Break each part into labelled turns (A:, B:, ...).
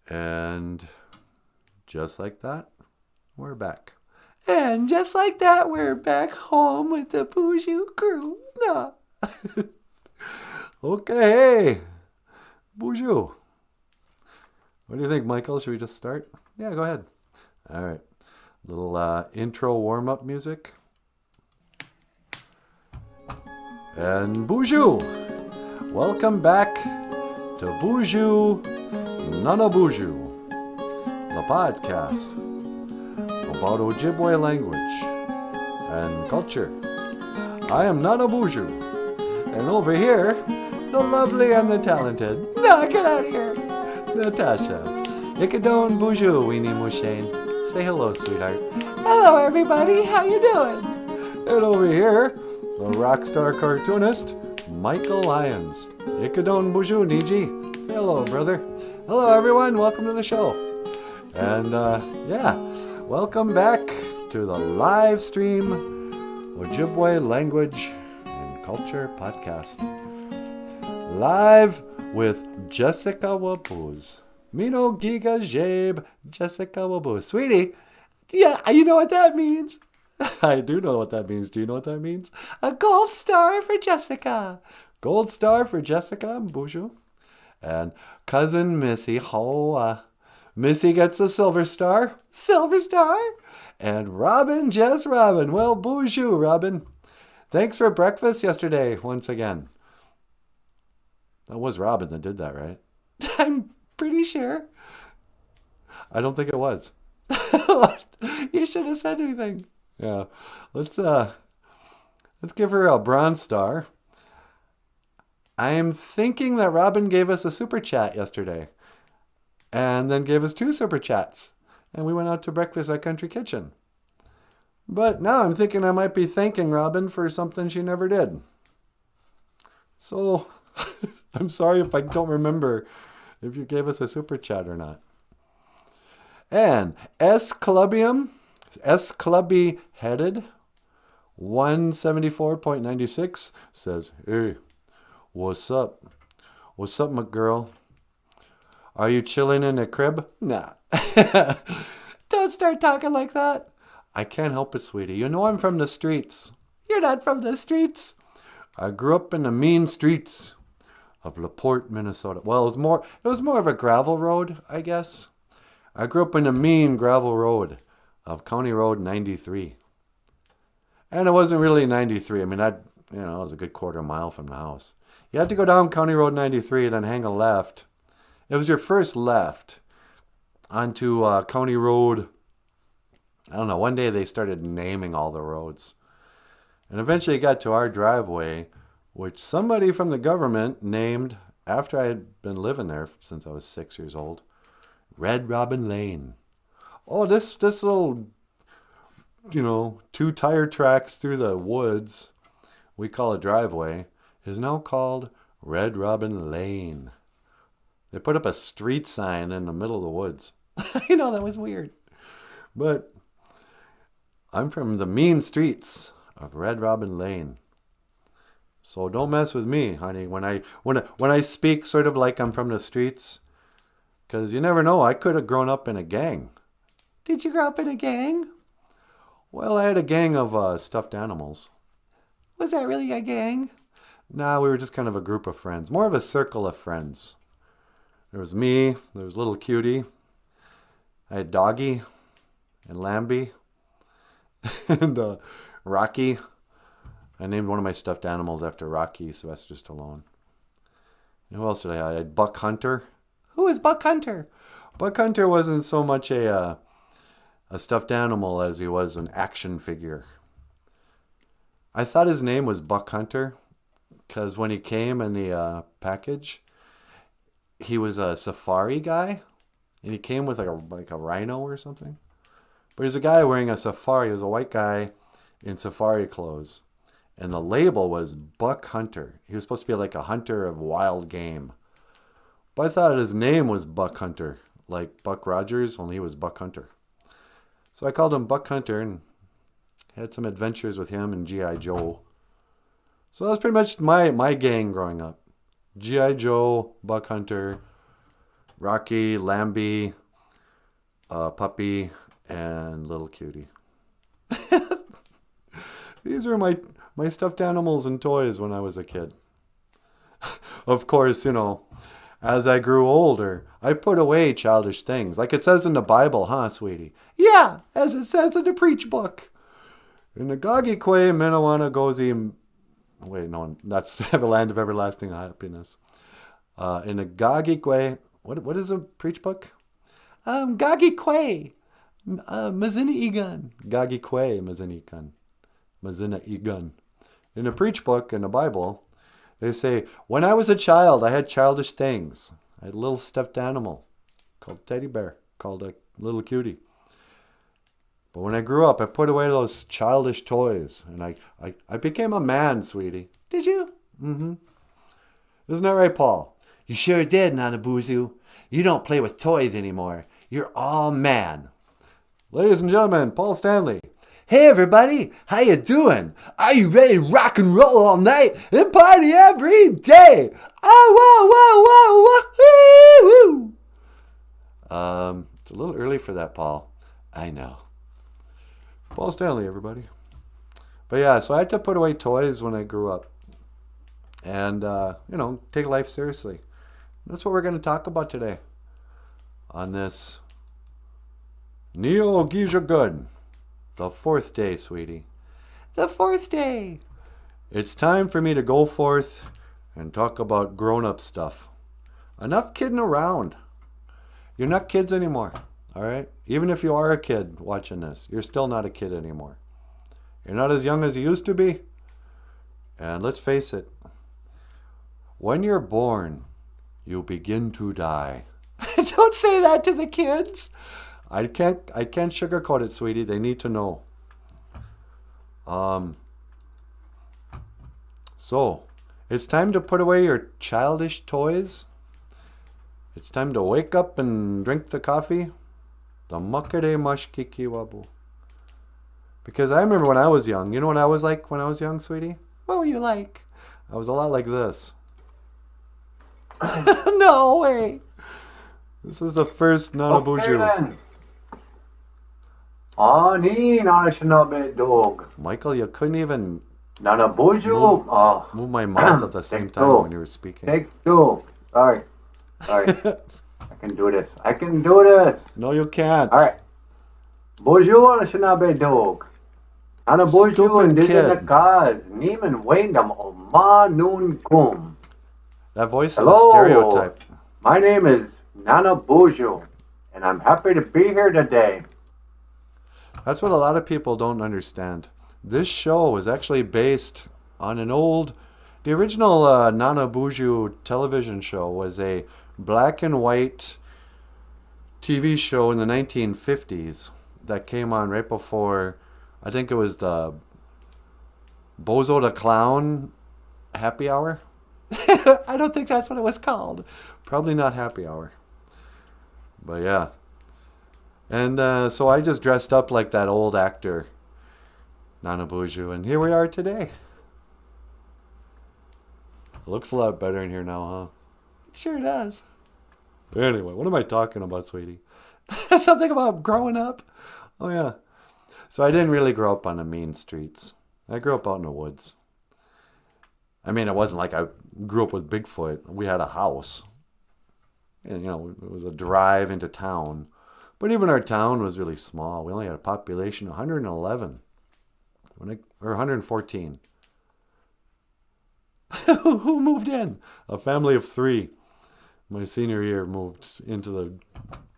A: And just like that, we're back. And just like that, we're back home with the BOOZHOO crew. Nah. Okay, hey, BOOZHOO. What do you think, Michael? Should we just start? Yeah, go ahead. All right. Little intro warm-up music. And BOOZHOO. Welcome back to BOOZHOO NANABOOZHOO, the podcast about Ojibwe language and culture. I am NANABOOZHOO, and over here, the lovely and the talented, nah, get out of here, Natasha. Ikadon BOOZHOO, Weenie Mushane. Say hello, sweetheart. Hello, everybody. How you doing? And over here, the rock star cartoonist, Michael Lyons. Ikadon BOOZHOO, Niji. Say hello, brother. Hello, everyone. Welcome to the show. And, welcome back to the live stream Ojibwe Language and Culture Podcast. Live with Jessica Waboos. MINOBII, Jessica Waboos. Sweetie, yeah, you know what that means. I do know what that means. Do you know what that means? A gold star for Jessica. Gold star for Jessica and BOOZHOO. And cousin Missy, Missy gets a silver star. Silver star. And Robin, just Robin. Well, BOOZHOO, Robin. Thanks for breakfast yesterday, once again. That was Robin that did that, right? I'm pretty sure. I don't think it was. You should have said anything. Yeah. Let's give her a bronze star. I am thinking that Robin gave us a super chat yesterday. And then gave us 2 super chats. And we went out to breakfast at Country Kitchen. But now I'm thinking I might be thanking Robin for something she never did. So, I'm sorry if I don't remember if you gave us a super chat or not. And Clubby Headed 174.96 says, "Hey, what's up? What's up, my girl? Are you chilling in a crib?" Nah. Don't start talking like that. I can't help it, sweetie. You know I'm from the streets. You're not from the streets. I grew up in the mean streets of LaPorte, Minnesota. Well, it was more of a gravel road, I guess. I grew up in the mean gravel road of County Road 93. And it wasn't really 93. I mean, it was a good quarter mile from the house. You had to go down County Road 93 and then hang a left. It was your first left onto County Road. I don't know. One day they started naming all the roads. And eventually it got to our driveway, which somebody from the government named, after I had been living there since I was 6 years old, Red Robin Lane. Oh, this little, 2 tire tracks through the woods, we call a driveway, is now called Red Robin Lane. They put up a street sign in the middle of the woods. I know, that was weird. But I'm from the mean streets of Red Robin Lane. So don't mess with me, honey, when I speak sort of like I'm from the streets. Because you never know, I could have grown up in a gang. Did you grow up in a gang? Well, I had a gang of stuffed animals. Was that really a gang? Nah, we were just kind of a group of friends. More of a circle of friends. There was me, there was little Cutie. I had Doggy and Lambie and Rocky. I named one of my stuffed animals after Rocky, Sylvester Stallone. And who else did I have? I had Buck Hunter. Who is Buck Hunter? Buck Hunter wasn't so much a stuffed animal as he was an action figure. I thought his name was Buck Hunter because when he came in the package, he was a safari guy, and he came with like a rhino or something. But he was a guy wearing a safari. He was a white guy in safari clothes. And the label was Buck Hunter. He was supposed to be like a hunter of wild game. But I thought his name was Buck Hunter, like Buck Rogers, only he was Buck Hunter. So I called him Buck Hunter and had some adventures with him and G.I. Joe. So that was pretty much my gang growing up. G.I. Joe, Buck Hunter, Rocky, Lambie, Puppy, and Little Cutie. These are my stuffed animals and toys when I was a kid. Of course, as I grew older, I put away childish things. Like it says in the Bible, huh, sweetie? Yeah, as it says in the preach book. In the Gogikwe, MINOBII, wait, no, that's the land of everlasting happiness. In the Gogikwe, what is the preach book? Gogikwe, Maziniigan. Gogikwe, Maziniigan. In the preach book, in the Bible, they say, when I was a child, I had childish things. I had a little stuffed animal called Teddy Bear, called a Little Cutie. But when I grew up, I put away those childish toys, and I became a man, sweetie. Did you? Mm-hmm. Isn't that right, Paul? You sure did, NANABOOZHOO. You don't play with toys anymore. You're all man. Ladies and gentlemen, Paul Stanley. Hey everybody, how you doing? Are you ready to rock and roll all night and party every day? Oh, whoa, whoa, whoa, whoa, woo! It's a little early for that, Paul. I know. Paul Stanley, everybody. But yeah, so I had to put away toys when I grew up. And, take life seriously. That's what we're going to talk about today. On this NIIBAA. The 4th day, sweetie. The 4th day. It's time for me to go forth and talk about grown-up stuff. Enough kidding around. You're not kids anymore, all right? Even if you are a kid watching this, you're still not a kid anymore. You're not as young as you used to be. And let's face it, when you're born, you begin to die. Don't say that to the kids. I can't sugarcoat it, sweetie. They need to know. So, it's time to put away your childish toys. It's time to wake up and drink the coffee. The makare mashkiki wabu. Because I remember when I was young. You know what I was like when I was young, sweetie? What were you like? I was a lot like this. No way. This is the first NANABOOZHOO.
B: Dog.
A: Michael, you couldn't even
B: NANABOOZHOO.
A: move my mouth at the same time when you were speaking.
B: Take 2. Sorry. I can do this.
A: No, you can't.
B: All right. Bonjour, Anishinaabe dog. NANABOOZHOO indigenous cause. Niman Wangam Oma Noon Kum.
A: That voice is
B: Hello.
A: a stereotype.
B: My name is NANABOOZHOO, and I'm happy to be here today.
A: That's what a lot of people don't understand. This show was actually based on the original NANABOOZHOO television show was a black and white TV show in the 1950s that came on right before, I think it was the Bozo the Clown Happy Hour. I don't think that's what it was called. Probably not Happy Hour. But yeah. And so I just dressed up like that old actor, NANABOOZHOO, and here we are today. It looks a lot better in here now, huh? It sure does. But anyway, what am I talking about, sweetie? Something about growing up? Oh, yeah. So I didn't really grow up on the mean streets. I grew up out in the woods. I mean, it wasn't like I grew up with Bigfoot. We had a house. And, it was a drive into town. But even our town was really small. We only had a population of 111. Or 114. Who moved in? A family of 3. My senior year moved into the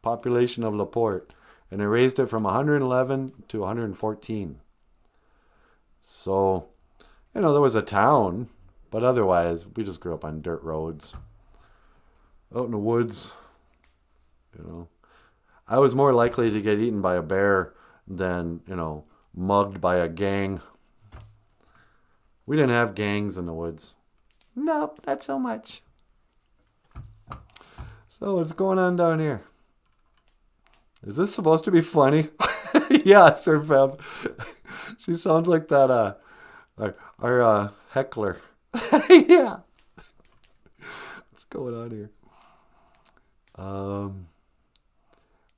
A: population of LaPorte. And I raised it from 111 to 114. So, there was a town. But otherwise, we just grew up on dirt roads. Out in the woods. I was more likely to get eaten by a bear than, mugged by a gang. We didn't have gangs in the woods. Nope, not so much. So what's going on down here? Is this supposed to be funny? Yeah, Sir Feb. She sounds like that, our heckler. Yeah. What's going on here?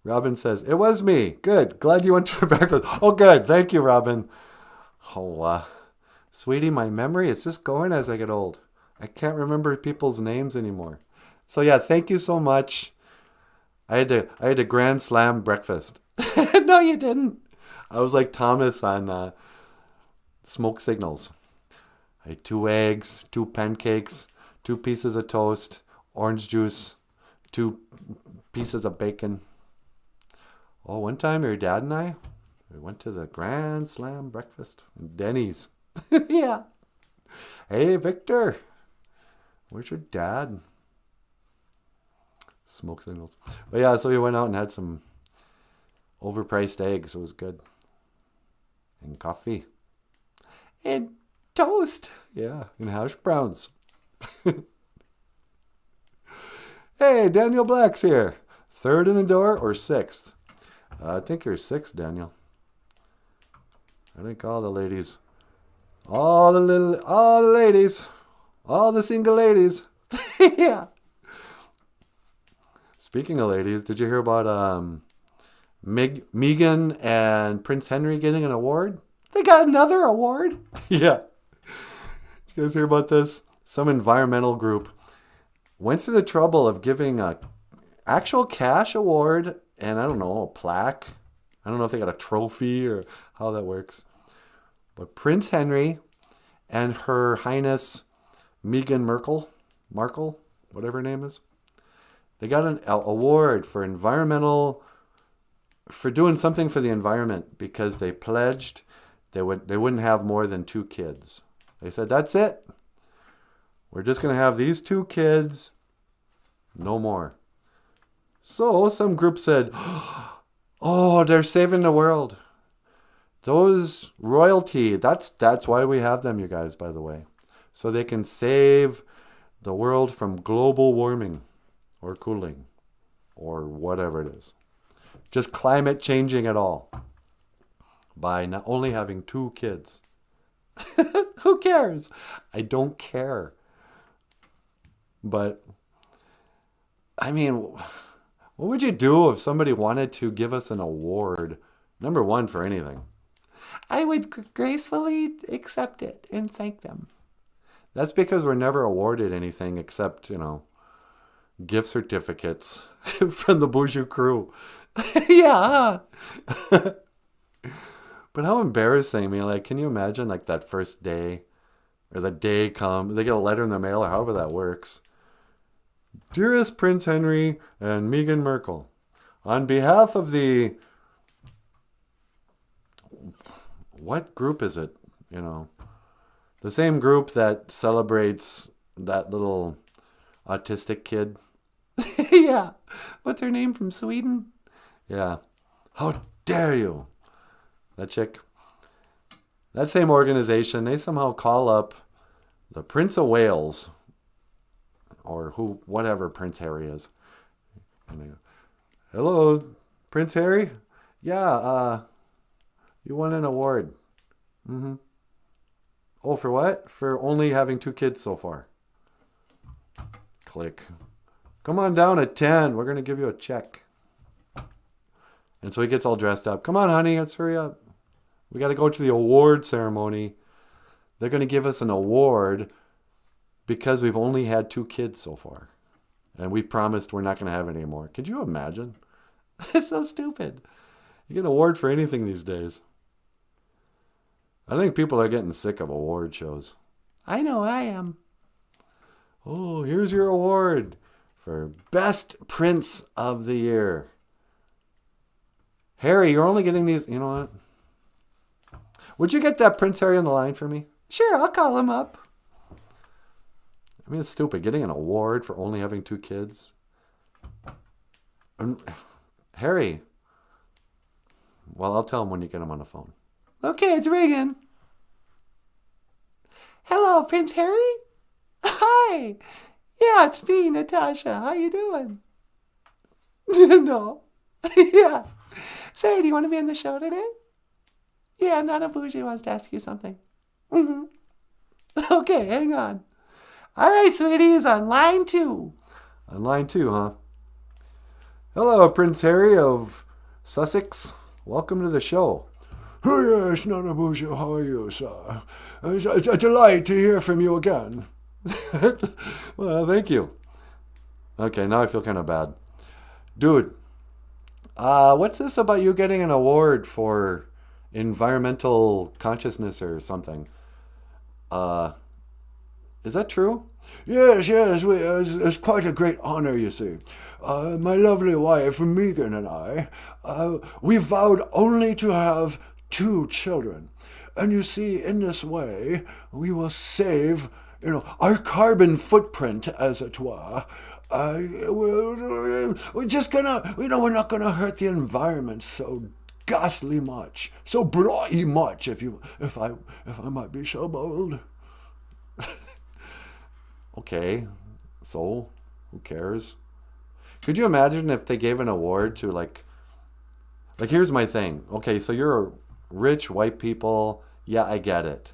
A: Robin says, it was me. Good. Glad you went to breakfast. Oh, good. Thank you, Robin. Oh, sweetie, my memory is just going as I get old. I can't remember people's names anymore. So yeah, thank you so much. I had a grand slam breakfast. No, you didn't. I was like Thomas on Smoke Signals. I had 2 eggs, 2 pancakes, 2 pieces of toast, orange juice, 2 pieces of bacon. Oh, one time your dad and I, we went to the Grand Slam breakfast in Denny's. Yeah. Hey, Victor. Where's your dad? Smoke Signals. But yeah, so we went out and had some overpriced eggs. It was good. And coffee. And toast. Yeah, and hash browns. Hey, Daniel Black's here. 3rd in the door or 6th? I think you're 6th, Daniel. I think all the ladies, all the ladies, all the single ladies. Yeah. Speaking of ladies, did you hear about Meghan and Prince Henry getting an award? They got another award. Yeah. Did you guys hear about this? Some environmental group went through the trouble of giving a actual cash award and, I don't know, a plaque. I don't know if they got a trophy or how that works. But Prince Henry and Her Highness Meghan Markle, whatever her name is, they got an award for doing something for the environment because they pledged they wouldn't have more than 2 kids. They said, that's it. We're just going to have these 2 kids, no more. So some group said, oh, they're saving the world. Those royalty, that's why we have them, you guys, by the way. So they can save the world from global warming or cooling or whatever it is. Just climate changing it all by not only having 2 kids. Who cares? I don't care. But, I mean, what would you do if somebody wanted to give us an award, number 1, for anything? I would gracefully accept it and thank them. That's because we're never awarded anything except, gift certificates from the BOOZHOO crew. Yeah. But how embarrassing. I mean, can you imagine, that first day or the day come, they get a letter in the mail or however that works. Dearest Prince Henry and Meghan Markle, on behalf of the... What group is it? The same group that celebrates that little autistic kid. Yeah. What's her name, from Sweden? Yeah. How dare you? That chick. That same organization, they somehow call up the Prince of Wales, or whatever Prince Harry is. And they go, hello, Prince Harry? Yeah, you won an award. Mm-hmm. Oh, for what? For only having 2 kids so far. Click. Come on down at 10. We're going to give you a check. And so he gets all dressed up. Come on, honey, let's hurry up. We got to go to the award ceremony. They're going to give us an award because we've only had 2 kids so far. And we promised we're not going to have any more. Could you imagine? It's so stupid. You get an award for anything these days. I think people are getting sick of award shows. I know I am. Oh, here's your award for Best Prince of the Year. Harry, you're only getting these... You know what? Would you get that Prince Harry on the line for me? Sure, I'll call him up. I mean, it's stupid. Getting an award for only having 2 kids. Harry. Well, I'll tell him when you get him on the phone. Okay, it's ringing. Hello, Prince Harry? Hi. Yeah, it's me, Natasha. How you doing? No. Yeah. Say, do you want to be on the show today? Yeah, NanaBOOZHOO wants to ask you something. Mm-hmm. Okay, hang on. All right, sweeties, on line 2. On line 2, huh? Hello, Prince Harry of Sussex. Welcome to the show.
C: Oh, yes, NANABOOZHOO, how are you, sir? It's a delight to hear from you again.
A: Well, thank you. Okay, now I feel kind of bad. Dude, what's this about you getting an award for environmental consciousness or something? Is that true?
C: Yes, it's quite a great honor, you see. My lovely wife, Megan, and I, we vowed only to have 2 children. And you see, in this way, we will save, our carbon footprint, as it were. We're just gonna, we're not gonna hurt the environment so ghastly much, so bloody much, if I might be so bold.
A: Okay, so who cares? Could you imagine if they gave an award to like here's my thing. Okay, so you're rich white people. Yeah, I get it.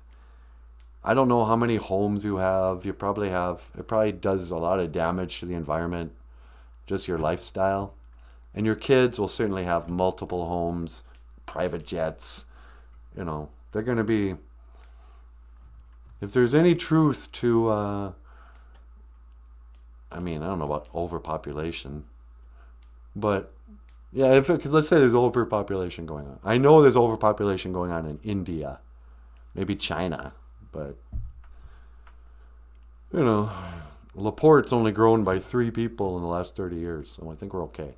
A: I don't know how many homes you have. You probably have. It probably does a lot of damage to the environment, just your lifestyle. And your kids will certainly have multiple homes, private jets. They're going to be. If there's any truth to, I don't know about overpopulation, but yeah, let's say there's overpopulation going on. I know there's overpopulation going on in India, maybe China, but Laporte's only grown by 3 people in the last 30 years, so I think we're okay.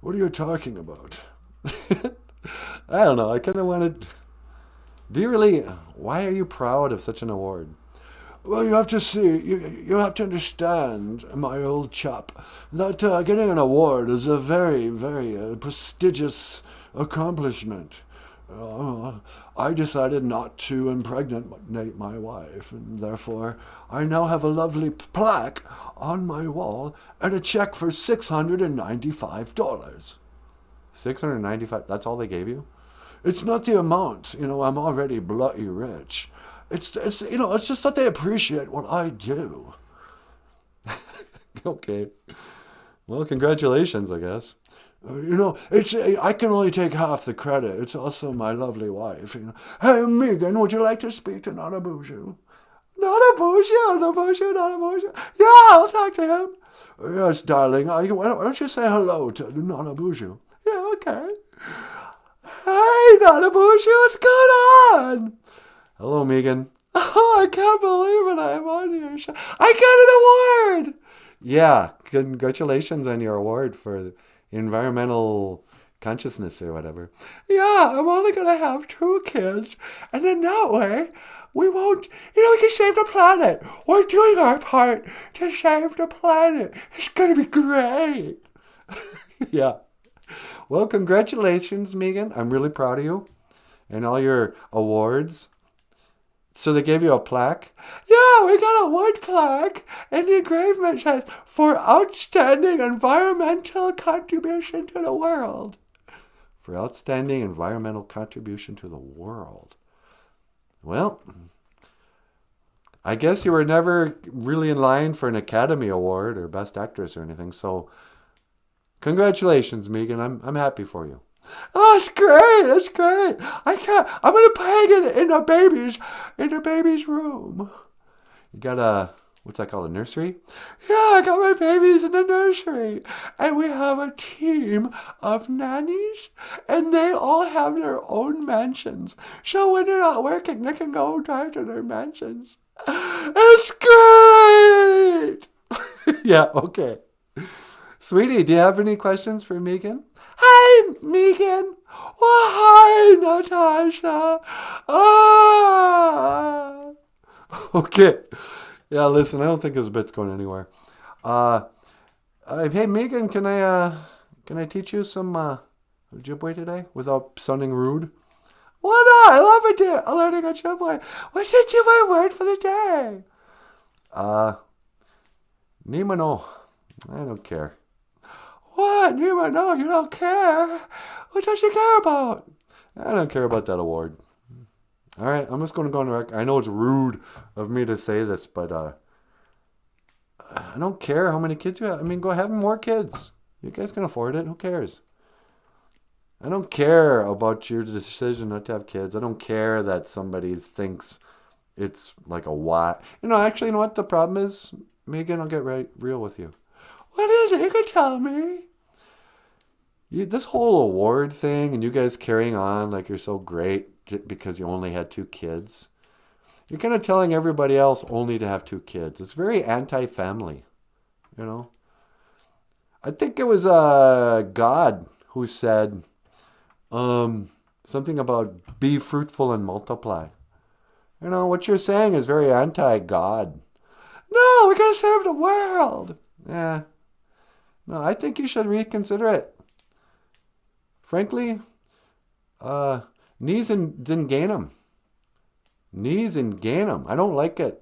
C: What are you talking about?
A: I don't know. I kind of wanted. Do you really? Why are you proud of such an award?
C: Well, you have to see, you have to understand, my old chap, that getting an award is a very, very prestigious accomplishment. I decided not to impregnate my wife, and therefore I now have a lovely plaque on my wall and a check for $695.
A: $695? That's all they gave you?
C: It's not the amount. I'm already bloody rich. It's just that they appreciate what I do.
A: Okay. Well, congratulations, I guess.
C: I can only take half the credit. It's also my lovely wife. Hey, Megan, would you like to speak to NANABOOZHOO? NANABOOZHOO. Yeah, I'll talk to him. Yes, darling. Why don't you say hello to NANABOOZHOO? Yeah, okay. Hey, NANABOOZHOO, what's going on?
A: Hello, Megan.
C: Oh, I can't believe it. I'm on your show. I got an award.
A: Yeah, congratulations on your award for environmental consciousness or whatever.
C: Yeah, I'm only going to have 2 kids. And then that way, we won't, we can save the planet. We're doing our part to save the planet. It's going to be great.
A: Yeah. Well, congratulations, Megan. I'm really proud of you and all your awards. So they gave you a plaque?
C: Yeah, we got a wood plaque, and the engravement says, "For outstanding environmental contribution to the world."
A: For outstanding environmental contribution to the world. Well, I guess you were never really in line for an Academy Award or Best Actress or anything, so congratulations, Megan. I'm happy for you.
C: Oh, it's great! It's great! I'm gonna hang it in the baby's room.
A: You got what's that called, a nursery?
C: Yeah, I got my babies in the nursery. And we have a team of nannies, and they all have their own mansions. So when they're not working, they can go drive to their mansions. It's great!
A: Yeah, okay. Sweetie, do you have any questions for Megan?
C: Hi, Megan. Oh, hi, Natasha. Ah.
A: Okay. Yeah, listen, I don't think this bit's going anywhere. Hey, Megan, can I teach you some Ojibwe today without sounding rude?
C: Why not? I love it, dear. I'm learning Ojibwe. What's the Ojibwe word for the day?
A: NIMAANO. I don't care.
C: What? NIMAANO? You don't care? What does you care about?
A: I don't care about that award. All right, I'm just going to go on the record. I know it's rude of me to say this, but I don't care how many kids you have. I mean, go have more kids. You guys can afford it. Who cares? I don't care about your decision not to have kids. I don't care that somebody thinks it's like a why. Actually, you know what the problem is? Megan, I'll get real with you. What is it? You can tell me. This whole award thing and you guys carrying on like you're so great because you only had 2 kids. You're kind of telling everybody else only to have 2 kids. It's very anti-family, I think it was God who said something about be fruitful and multiply. What you're saying is very anti-God. No, we gotta save the world. Yeah. No, I think you should reconsider it. Frankly, NIZIINGENIM. NIZIINGENIM. I don't like it.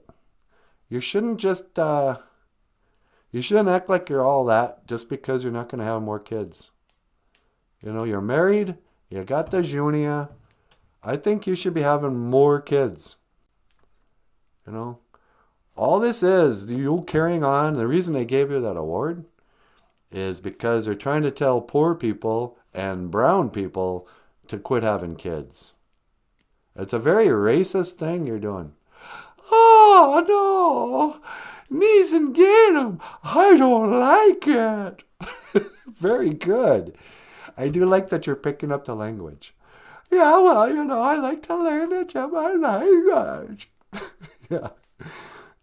A: You shouldn't just, you shouldn't act like you're all that just because you're not going to have more kids. You're married, you got the Junia. I think you should be having more kids. All this is, you carrying on, the reason they gave you that award is because they're trying to tell poor people and brown people to quit having kids. It's a very racist thing you're doing. Oh, no. NIZIINGENIM. I don't like it. Very good. I do like that you're picking up the language. Yeah, well, I like to learn the Ojibwe language. Yeah.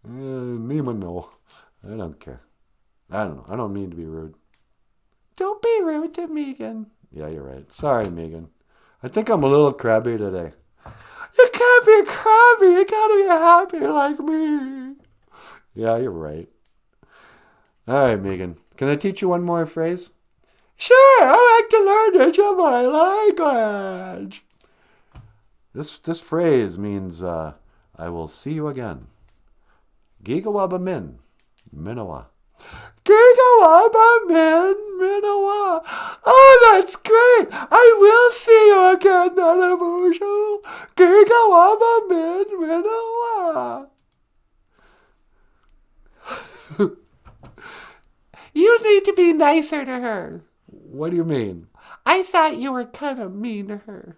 A: NIMAANO. I don't care. I don't know. I don't mean to be rude. Don't be rude to Megan. Yeah, you're right. Sorry, Megan. I think I'm a little crabby today. You can't be crabby. You gotta be happy like me. Yeah, you're right. All right, Megan. Can I teach you one more phrase? Sure. I like to learn the Ojibwe language. This phrase means I will see you again. Gigawabamin, Minoa. Gigawabamin, Minoa. Oh, that's great. I will see you again, NANABOOZHOO. Gigawabamin, Minoa. You need to be nicer to her. What do you mean? I thought you were kind of mean to her.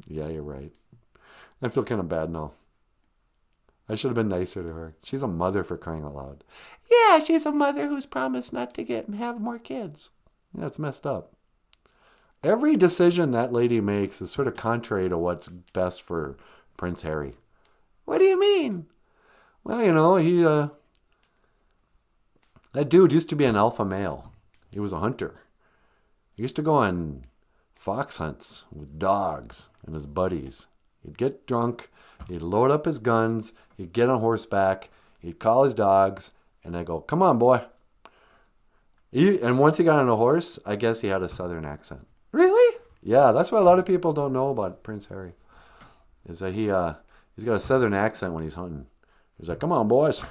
A: Yeah, you're right. I feel kind of bad now. I should have been nicer to her. She's a mother, for crying out loud. Yeah, she's a mother who's promised not to get and have more kids. Yeah, it's messed up. Every decision that lady makes is sort of contrary to what's best for Prince Harry. What do you mean? Well, he that dude used to be an alpha male. He was a hunter. He used to go on fox hunts with dogs and his buddies. He'd get drunk, he'd load up his guns, he'd get on horseback, he'd call his dogs, and they'd go, come on, boy. And once he got on a horse, I guess he had a southern accent. Really? Yeah, that's what a lot of people don't know about Prince Harry, is that he's got a southern accent when he's hunting. He's like, come on, boys,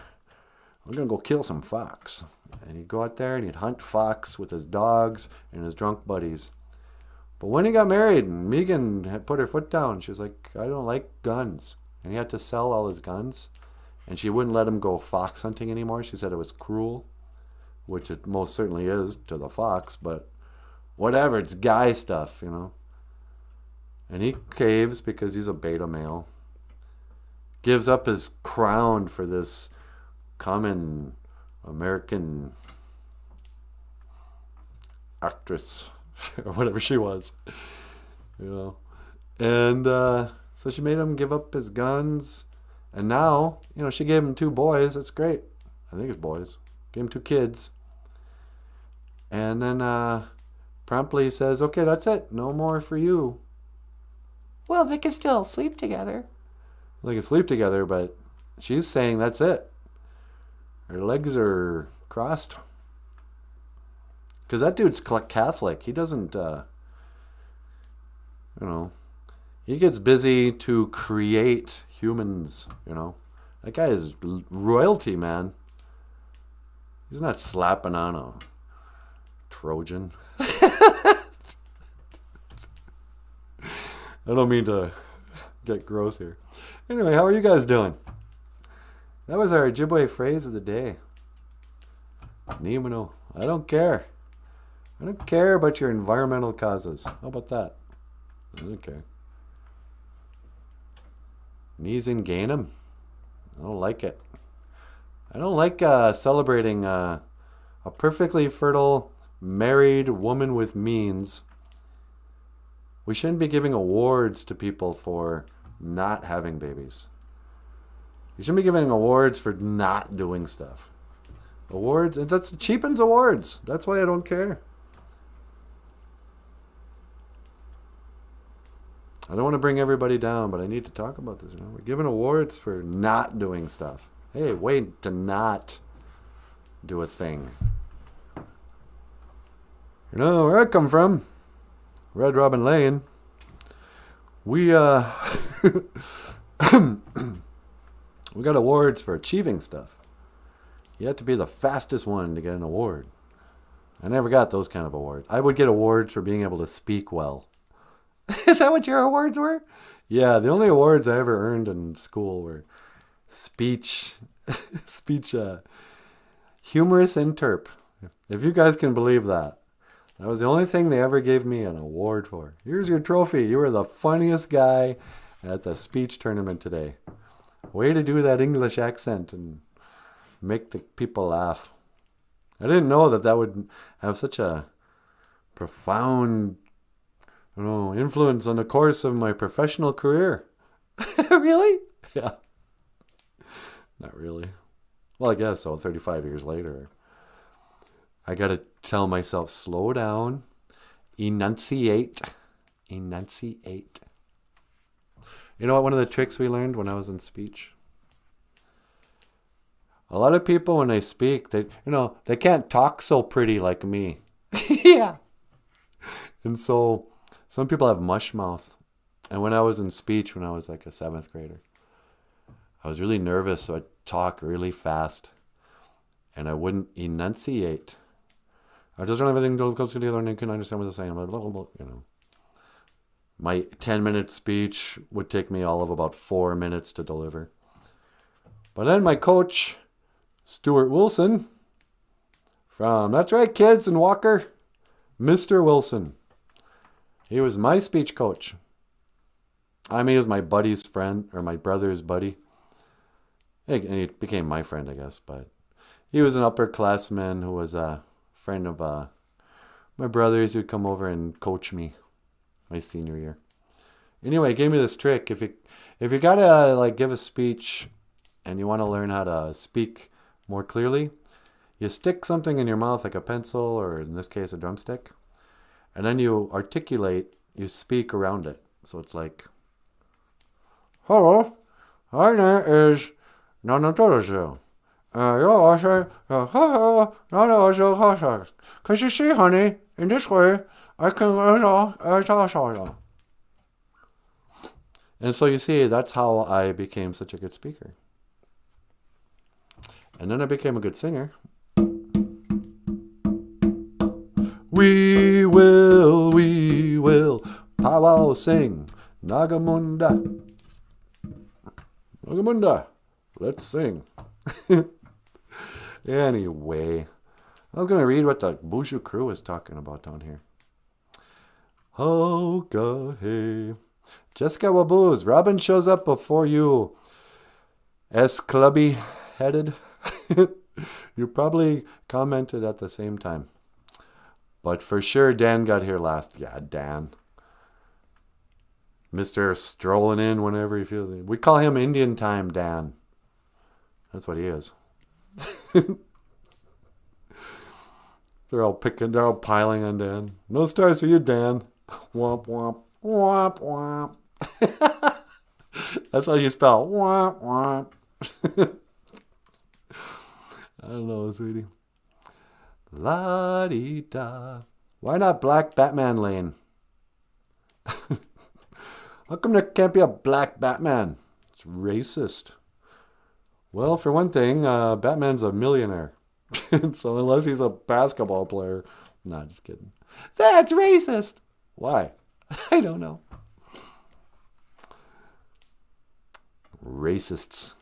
A: we're going to go kill some fox. And he'd go out there and he'd hunt fox with his dogs and his drunk buddies. But when he got married and Megan had put her foot down, she was like, I don't like guns. And he had to sell all his guns. And she wouldn't let him go fox hunting anymore. She said it was cruel, which it most certainly is to the fox, but whatever, it's guy stuff, And he caves because he's a beta male. Gives up his crown for this common American actress or whatever she was, And so she made him give up his guns. And now, she gave him 2 boys. That's great. I think it's boys. Gave him 2 kids. And then promptly says, okay, that's it. No more for you. Well, they can still sleep together. They can sleep together, but she's saying that's it. Her legs are crossed. Because that dude's Catholic. He doesn't, he gets busy to create humans, That guy is royalty, man. He's not slapping on a Trojan. I don't mean to get gross here. Anyway, how are you guys doing? That was our Ojibwe phrase of the day. NIMAANO. I don't care. I don't care about your environmental causes. How about that? I don't care. NIZIINGENIM. I don't like it. I don't like celebrating a perfectly fertile married woman with means. We shouldn't be giving awards to people for not having babies. You shouldn't be giving awards for not doing stuff. Awards, and that's cheapens awards. That's why I don't care. I don't want to bring everybody down, but I need to talk about this. We're giving awards for not doing stuff. Hey, wait to not do a thing. You know where I come from? Red Robin Lane. We we got awards for achieving stuff. You have to be the fastest one to get an award. I never got those kind of awards. I would get awards for being able to speak well. Is that what your awards were? Yeah, the only awards I ever earned in school were speech, humorous interp. If you guys can believe that. That was the only thing they ever gave me an award for. Here's your trophy. You were the funniest guy at the speech tournament today. Way to do that English accent and make the people laugh. I didn't know that would have such a profound influence on the course of my professional career. Really? Yeah. Not really. Well, I guess so. 35 years later. I got to tell myself, slow down, enunciate. Enunciate. You know what? One of the tricks we learned when I was in speech? A lot of people, when they speak, they can't talk so pretty like me. Yeah. And so some people have mush mouth. And when I was in speech, when I was like a 7th grader, I was really nervous, so I'd talk really fast. And I wouldn't enunciate. I just don't have everything goes together and I couldn't understand what they're saying. Blah, blah, blah, My 10-minute speech would take me all of about 4 minutes to deliver. But then my coach, Stuart Wilson, that's right, kids and Walker, Mr. Wilson. He was my speech coach. I mean, he was my buddy's friend, or my brother's buddy. And he became my friend, I guess. But he was an upperclassman who was a friend of my brother's, who'd come over and coach me my senior year. Anyway, he gave me this trick. If you gotta give a speech and you want to learn how to speak more clearly, you stick something in your mouth like a pencil, or in this case a drumstick, and then you articulate, you speak around it. So it's like, hello, my name is NIIBAA. Because you see, honey, in this way, I can... And so you see, that's how I became such a good speaker. And then I became a good singer. We will, powwow sing, Nagamunda. Nagamunda, let's sing. Anyway, I was going to read what the BOOZHOO crew is talking about down here. Okay. Jessica Waboos, Robin shows up before you. S. Clubby headed. You probably commented at the same time. But for sure, Dan got here last. Yeah, Dan. Mr. Strolling in whenever he feels it. We call him Indian Time Dan. That's what he is. They're all piling on Dan. No stars for you, Dan. Womp, womp, womp, womp. That's how you spell womp, womp. I don't know, sweetie. La-dee-da. Why not Black Batman Lane? How come there can't be a black Batman? It's racist. Well, for one thing, Batman's a millionaire. So unless he's a basketball player... Nah, just kidding. That's racist! Why? I don't know. Racists.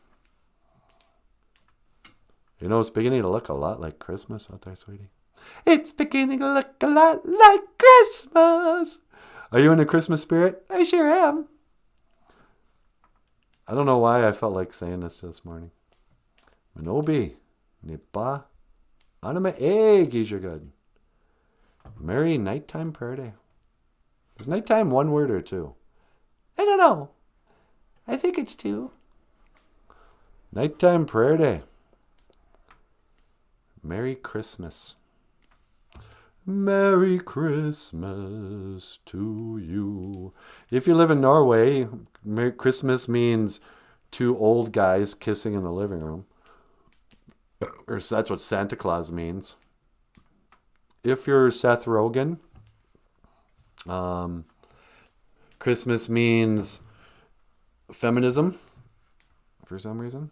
A: You know, it's beginning to look a lot like Christmas out there, sweetie. It's beginning to look a lot like Christmas. Are you in the Christmas spirit? I sure am. I don't know why I felt like saying this morning. MINOBII, NIIBAA, ANAMA'E-GIIZHIGAD. Merry nighttime prayer day. Is nighttime one word or two? I don't know. I think it's two. Nighttime prayer day. Merry Christmas. Merry Christmas to you. If you live in Norway, Merry Christmas means two old guys kissing in the living room. Or that's what Santa Claus means. If you're Seth Rogen, Christmas means feminism for some reason.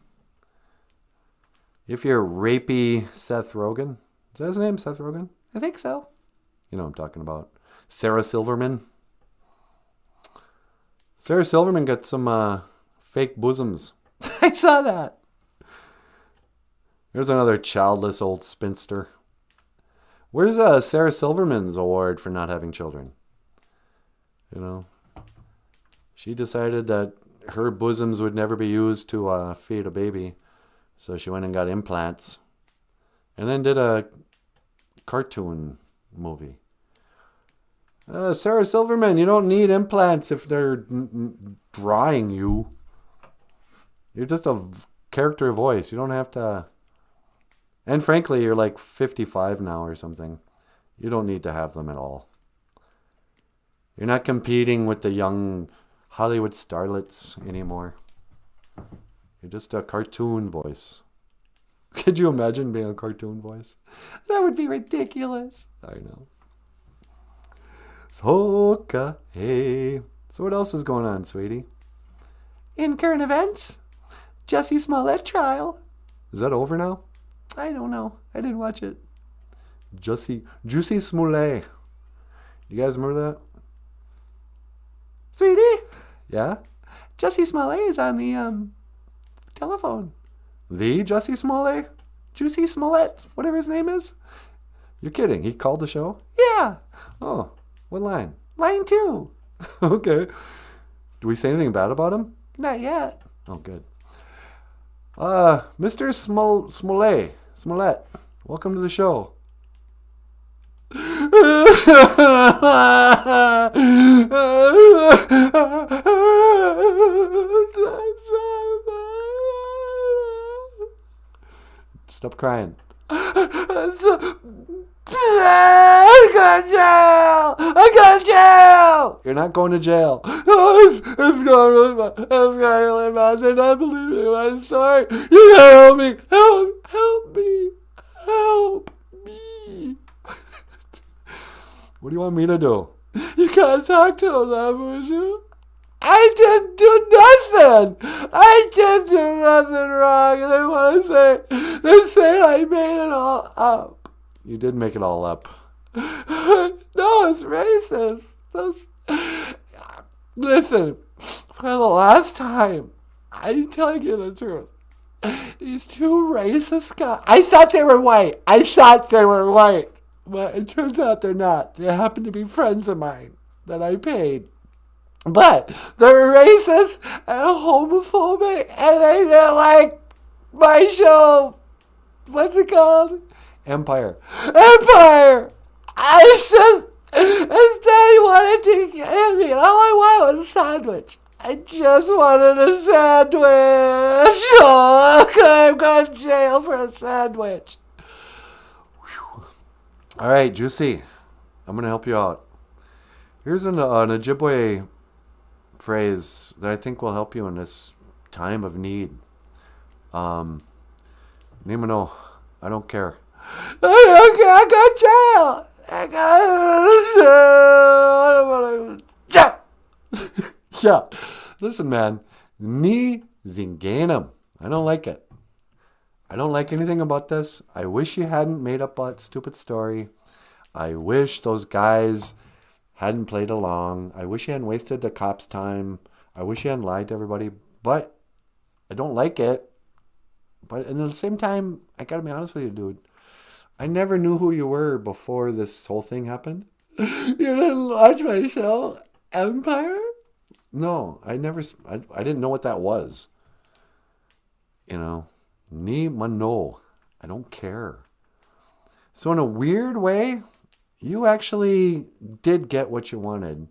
A: If you're rapey Seth Rogen, is that his name, Seth Rogen? I think so. You know what I'm talking about. Sarah Silverman. Sarah Silverman got some fake bosoms. I saw that. There's another childless old spinster. Where's Sarah Silverman's award for not having children? You know, she decided that her bosoms would never be used to feed a baby. So she went and got implants. And then did a cartoon movie. Sarah Silverman, you don't need implants if they're drawing you. You're just a character voice. You don't have to... And frankly, you're like 55 now or something. You don't need to have them at all. You're not competing with the young Hollywood starlets anymore. You're just a cartoon voice. Could you imagine being a cartoon voice? That would be ridiculous. I know. So, hey. So what else is going on, sweetie? In current events, Jussie Smollett trial. Is that over now? I don't know. I didn't watch it. Juicy Smollett. You guys remember that? Sweetie? Yeah? Jussie Smollett is on the telephone. The Jussie Smollett? Juicy Smollett? Whatever his name is? You're kidding. He called the show? Yeah. Oh, what line? Line 2. Okay. Do we say anything bad about him? Not yet. Oh, good. Mr. Smollett, welcome to the show. Stop crying. I'm going to jail! I'm going to jail! You're not going to jail. It's going really bad. It's going really bad. They're not believing my story. You gotta help me. Help me. Help me. What do you want me to do? You gotta talk to him, BOOZHOO. I didn't do nothing. I didn't do nothing wrong. And they want to say, they say I made it all up. You did make it all up. No, it's racist. Listen, for the last time, I'm telling you the truth. These two racist guys, I thought they were white. But it turns out they're not. They happen to be friends of mine that I paid. But they're racist and homophobic, and they didn't like my show. What's it called? Empire. I said, instead he wanted to give me, and all I wanted was a sandwich. I just wanted a sandwich. Oh, I'm going to jail for a sandwich. Whew. All right, Juicy, I'm going to help you out. Here's an Ojibwe phrase that I think will help you in this time of need. NIMAANO, I don't care. I got jail. I got jail. Yeah. Listen, man. NIZIINGENIM. I don't like it. I don't like anything about this. I wish you hadn't made up that stupid story. I wish those guys hadn't played along. I wish you hadn't wasted the cops' time. I wish you hadn't lied to everybody. But I don't like it. But at the same time, I gotta be honest with you, dude. I never knew who you were before this whole thing happened. You didn't watch my show, Empire? No, I didn't know what that was. You know, NIMAANO. I don't care. So in a weird way, you actually did get what you wanted,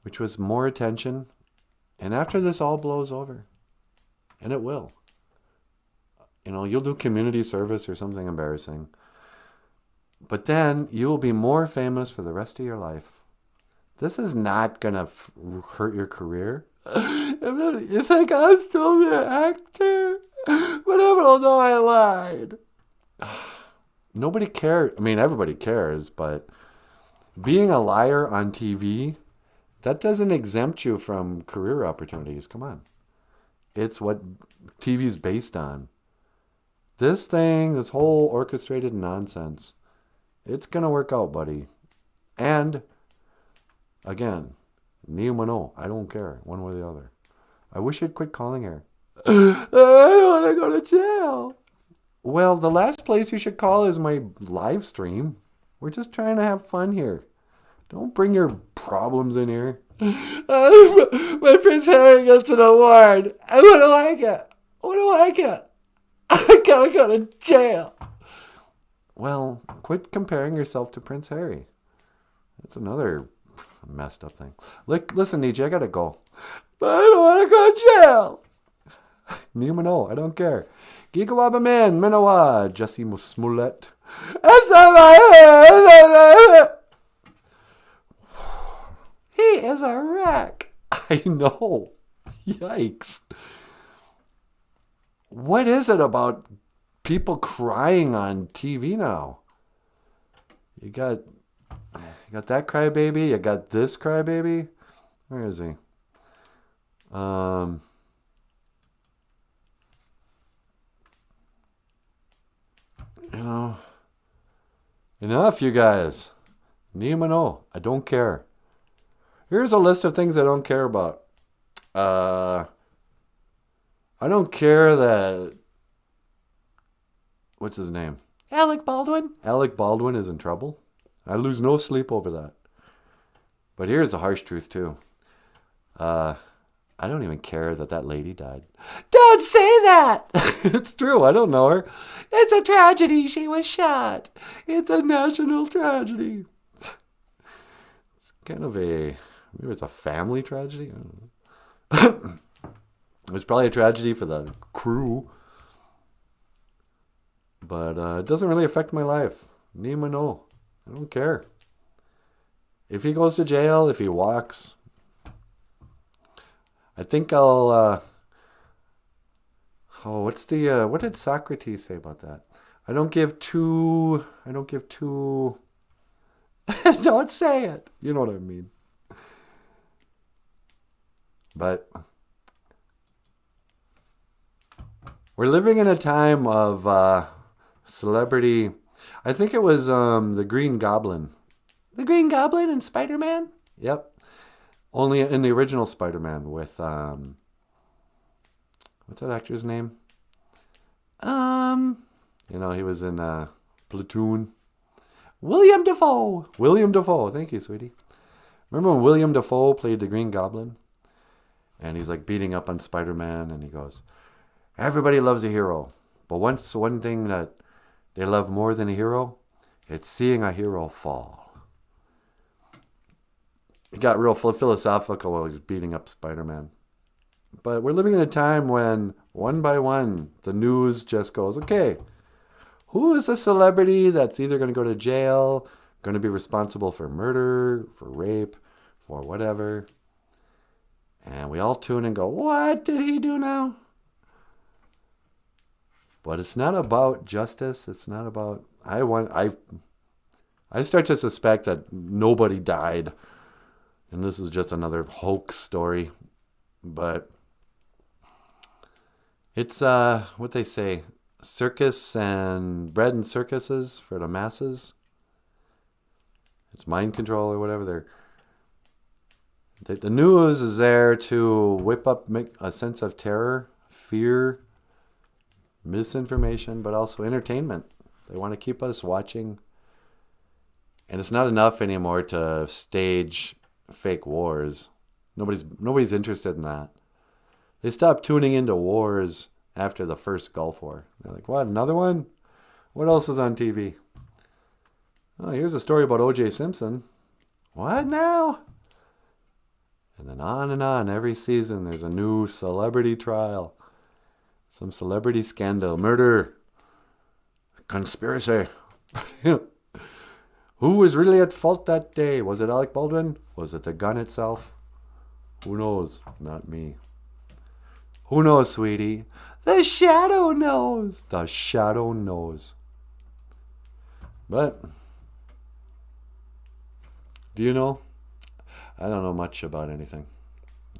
A: which was more attention. And after this all blows over, and it will, you know, you'll do community service or something embarrassing. But then you will be more famous for the rest of your life. This is not going to hurt your career. You think I'll still be an actor? But everyone will know I lied. Nobody cares. I mean, everybody cares, but being a liar on TV, that doesn't exempt you from career opportunities. Come on. It's what TV is based on. This thing, this whole orchestrated nonsense, it's going to work out, buddy. And, again, NIMAANO. I don't care, one way or the other. I wish you'd quit calling her. I don't want to go to jail. Well, the last place you should call is my live stream. We're just trying to have fun here. Don't bring your problems in here. When Prince Harry gets an award, what do I get? What do I get? I gotta go to jail. Well, quit comparing yourself to Prince Harry. That's another messed up thing. Listen, NIIBAA, I gotta go. But I don't want to go to jail. NIMAANO, I don't care. Gigawaba man, Minawa, Jesse Smollett. That's not my hair. He is a wreck. I know. Yikes. What is it about people crying on TV now? You got that crybaby. You got this crybaby. Where is he? You know, enough, you guys. NIMAANO, I don't care. Here's a list of things I don't care about. I don't care that... What's his name? Alec Baldwin. Alec Baldwin is in trouble. I lose no sleep over that. But here's the harsh truth, too. I don't even care that lady died. Don't say that! It's true, I don't know her. It's a tragedy, she was shot. It's a national tragedy. It's kind of maybe it's a family tragedy? I don't know. It's probably a tragedy for the crew. But it doesn't really affect my life. NIMAANO. I don't care. If he goes to jail, if he walks... I think I'll, what did Socrates say about that? Don't say it. You know what I mean. But we're living in a time of celebrity. I think it was the Green Goblin. The Green Goblin and Spider-Man? Yep. Only in the original Spider-Man with, what's that actor's name? He was in Platoon. William Dafoe. William Dafoe. Thank you, sweetie. Remember when William Dafoe played the Green Goblin? And he's like beating up on Spider-Man and he goes, everybody loves a hero. But one thing that they love more than a hero, it's seeing a hero fall. It got real philosophical while he was beating up Spider-Man. But we're living in a time when, one by one, the news just goes, okay, who is a celebrity that's either going to go to jail, going to be responsible for murder, for rape, for whatever? And we all tune and go, what did he do now? But it's not about justice. It's not about... I start to suspect that nobody died. And this is just another hoax story. But it's what they say, circus and bread and circuses for the masses. It's mind control or whatever. The news is there to whip up, make a sense of terror, fear, misinformation, but also entertainment. They want to keep us watching. And it's not enough anymore to stage fake wars. Nobody's interested in that. They stopped tuning into wars after the first Gulf War. They're like, what, another one? What else is on TV? Oh, here's a story about O.J. Simpson. What now? And then on every season there's a new celebrity trial. Some celebrity scandal. Murder. Conspiracy. Who was really at fault that day? Was it Alec Baldwin? Was it the gun itself? Who knows? Not me. Who knows, sweetie? The shadow knows. The shadow knows. But, do you know? I don't know much about anything.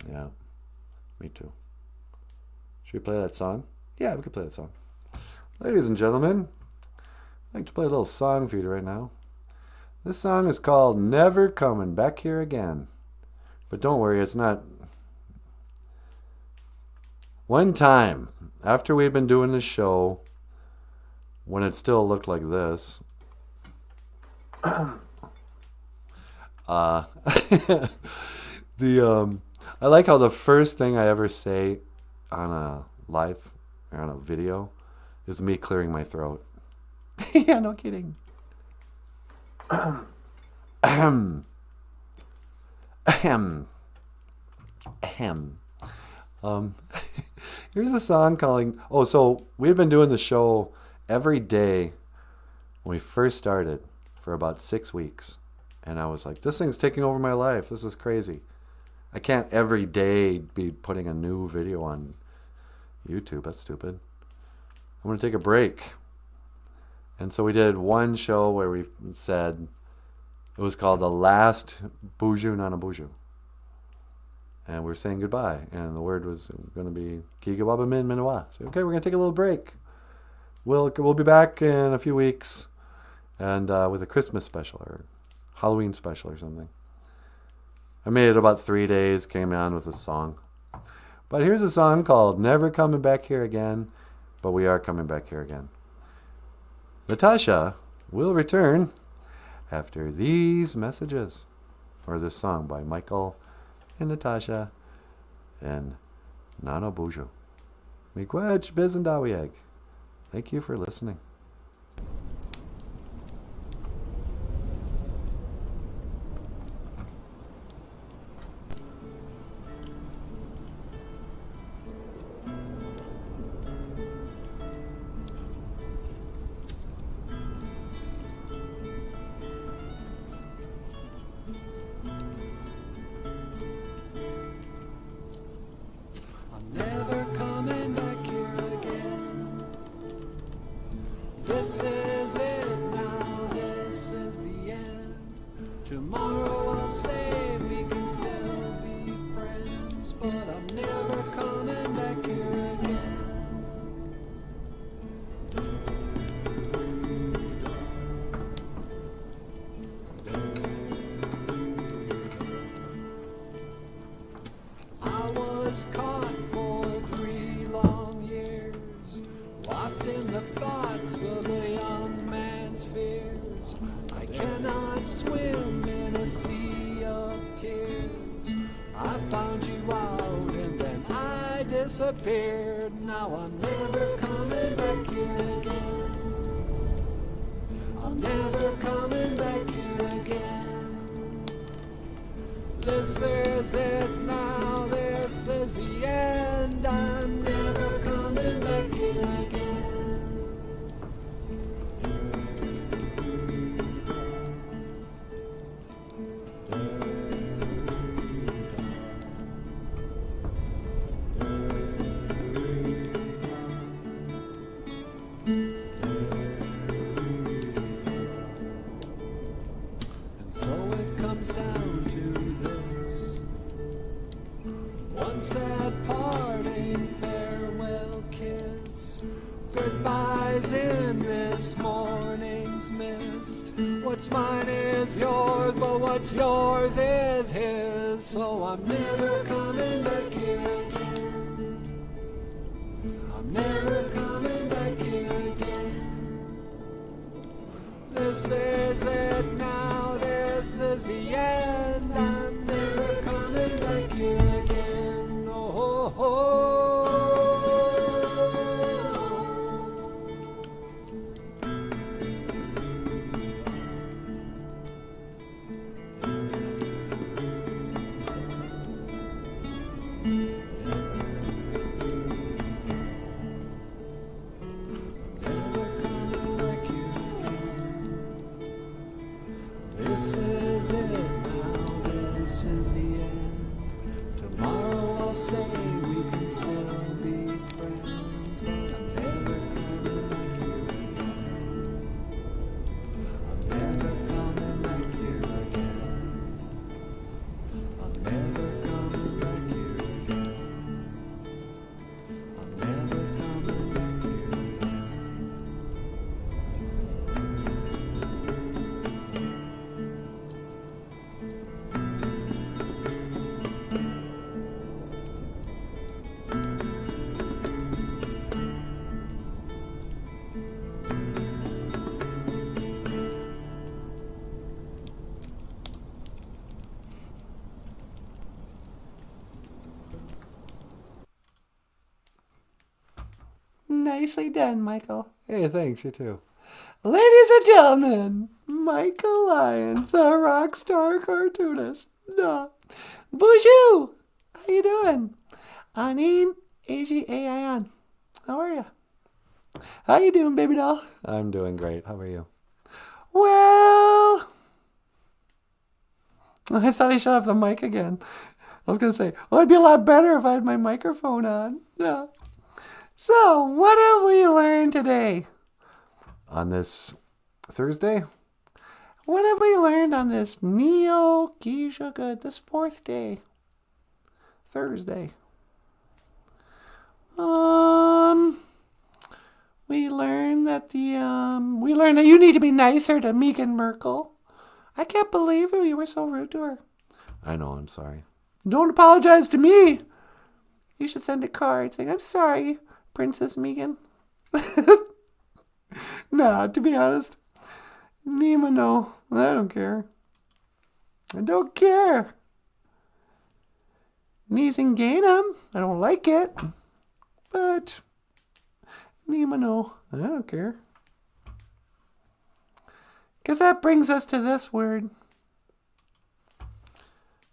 A: Yeah, me too. Should we play that song? Yeah, we could play that song. Ladies and gentlemen, I'd like to play a little song for you right now. This song is called Never Coming Back Here Again. But don't worry, it's not. One time, after we'd been doing this show, when it still looked like this, I like how the first thing I ever say on a live or on a video is me clearing my throat. Yeah, no kidding. Ahem. Ahem. Ahem. Here's a song calling. Oh, so we've been doing the show every day when we first started for about 6 weeks. And I was like, this thing's taking over my life. This is crazy. I can't every day be putting a new video on YouTube. That's stupid. I'm going to take a break. And so we did one show where we said, it was called The Last BOOZHOO NANABOOZHOO. And we were saying goodbye. And the word was going to be Gigawaba Min Minowa. So, okay, we're going to take a little break. We'll be back in a few weeks and with a Christmas special or Halloween special or something. I made it about 3 days, came on with a song. But here's a song called Never Coming Back Here Again, but we are coming back here again. Natasha will return after these messages, or this song by Michael and Natasha and NANABOOZHOO. Miigwech Bizendawieg. Thank you for listening.
D: Disappeared. Now I'm never coming back here again. I'm never coming back here again. This is it now. This is the end. I'm never coming back here again. What's mine is yours, but what's yours is his. So I'm never coming back here again. I'm never coming back here again. is it now, this is the end. I'm never coming back here again. Oh, oh, oh. This is it now, this is the end. Tomorrow I'll say we can still be friends, but I'm never coming back here again. I'm never coming back here again. I'm never coming back here again. I'm never coming back here again.
A: Nicely done, Michael. Hey, thanks, you too. Ladies and gentlemen, Michael Lyons, the rock star cartoonist. BOOZHOO! How you doing? NIIBAA. How are you? How you doing, baby doll? I'm doing great. How are you? Well, I thought I shut off the mic again. I was going to say, well, it'd be a lot better if I had my microphone on. Yeah. So, what have we learned today? On this Thursday? What have we learned on this NIIBAA, this fourth day? Thursday. We learned that you need to be nicer to Meghan Merkel. I can't believe you were so rude to her. I know, I'm sorry. Don't apologize to me. You should send a card saying, I'm sorry, Princess Meghan. Nah, to be honest, NIMAANO, I don't care. I don't care. NIZIINGENIM, I don't like it. But NIMAANO, I don't care. Because that brings us to this word.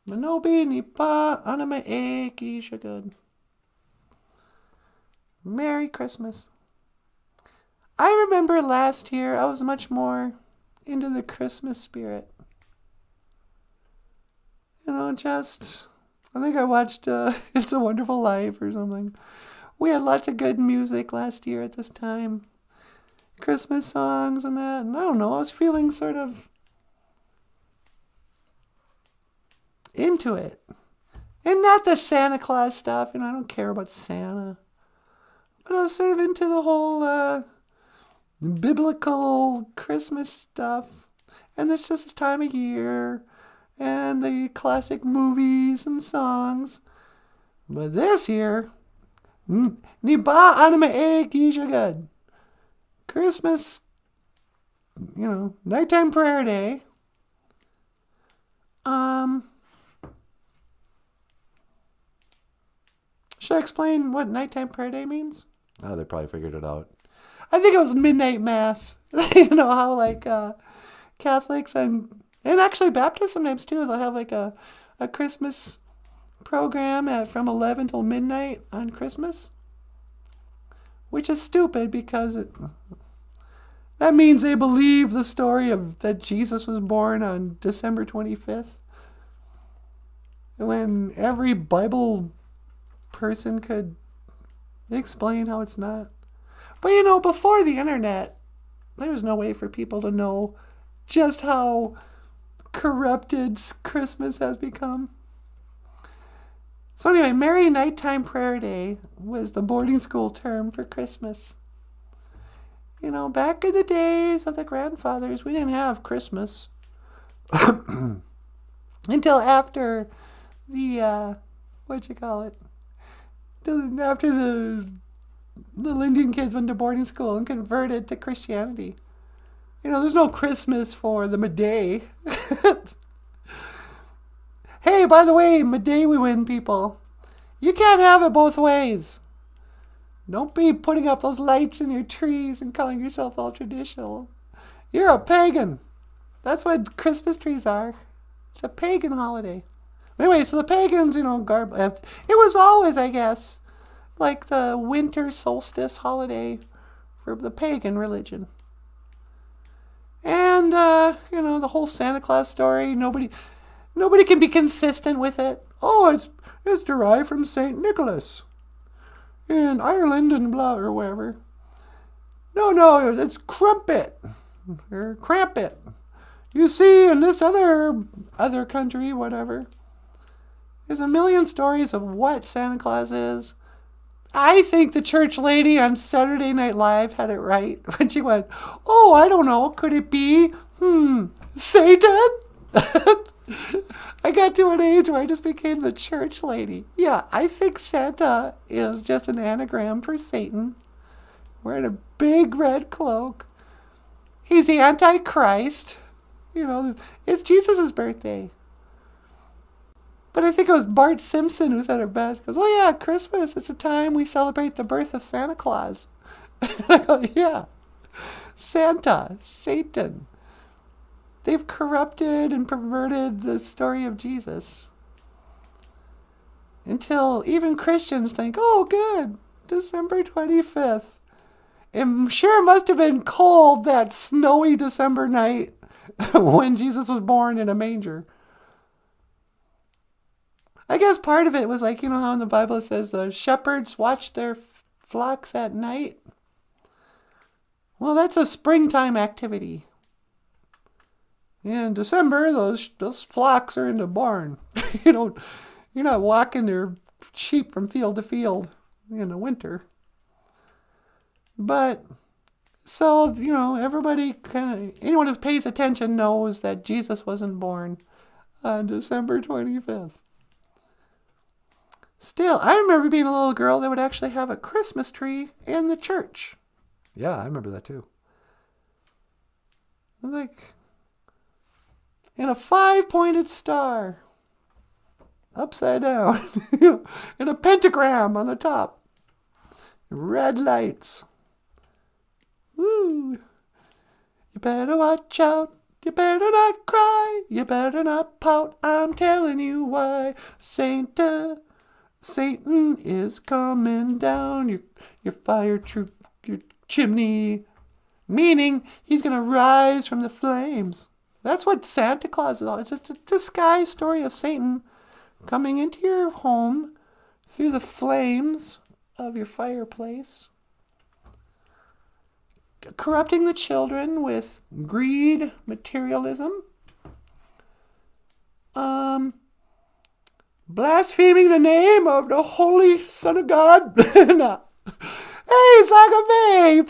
A: MINOBII, NIIBAA, ANAMA'E-GIIZHIGAD. Merry Christmas. I remember last year I was much more into the Christmas spirit. You know, I think I watched It's a Wonderful Life or something. We had lots of good music last year at this time. Christmas songs and that. And I don't know, I was feeling sort of into it. And not the Santa Claus stuff. You know, I don't care about Santa. But I was sort of into the whole biblical Christmas stuff. And this is this time of year. And the classic movies and songs. But this year, NIIBAA ANAMA'E-GIIZHIGAD. Christmas, you know, nighttime prayer day. Should I explain what nighttime prayer day means? Oh, they probably figured it out. I think it was midnight mass. You know how like Catholics and actually Baptists sometimes too, they'll have like a Christmas program from 11 till midnight on Christmas. Which is stupid because that means they believe the story of that Jesus was born on December 25th. When every Bible person could explain how it's not. But you know, before the internet, there was no way for people to know just how corrupted Christmas has become. So anyway, Merry Nighttime Prayer Day was the boarding school term for Christmas. You know, back in the days of the grandfathers, we didn't have Christmas. Until after the, after the little Indian kids went to boarding school and converted to Christianity. There's no Christmas for the midday. Hey, by the way, midday we win, people. You can't have it both ways. Don't be putting up those lights in your trees and calling yourself all traditional. You're a pagan. That's what Christmas trees are. It's a pagan holiday. Anyway, so the pagans, it was always, I guess, like the winter solstice holiday for the pagan religion. And, the whole Santa Claus story, nobody can be consistent with it. Oh, it's derived from St. Nicholas in Ireland and blah, or wherever. No, it's crumpet or crampet. You see, in this other country, whatever, there's a million stories of what Santa Claus is. I think the church lady on Saturday Night Live had it right when she went, oh, I don't know, could it be, Satan? I got to an age where I just became the church lady. Yeah, I think Santa is just an anagram for Satan, wearing a big red cloak. He's the Antichrist. It's Jesus' birthday. But I think it was Bart Simpson who said it best. He goes, oh yeah, Christmas, it's a time we celebrate the birth of Santa Claus. I go, yeah. Santa, Satan. They've corrupted and perverted the story of Jesus. Until even Christians think, oh good, December 25th. It sure must have been cold that snowy December night when Jesus was born in a manger. I guess part of it was like, how in the Bible it says the shepherds watch their flocks at night. Well, that's a springtime activity. In December, those flocks are in the barn. You're not walking your sheep from field to field in the winter. But, so, everybody anyone who pays attention knows that Jesus wasn't born on December 25th. Still, I remember being a little girl that would actually have a Christmas tree in the church. Yeah, I remember that too. And a 5-pointed star. Upside down. And a pentagram on the top. Red lights. Woo. You better watch out. You better not cry. You better not pout. I'm telling you why. Satan is coming down your fire troop, your chimney. Meaning he's going to rise from the flames. That's what Santa Claus is all. It's just a disguised story of Satan coming into your home through the flames of your fireplace. Corrupting the children with greed, materialism. Blaspheming the name of the Holy Son of God. No. Hey, Zagame,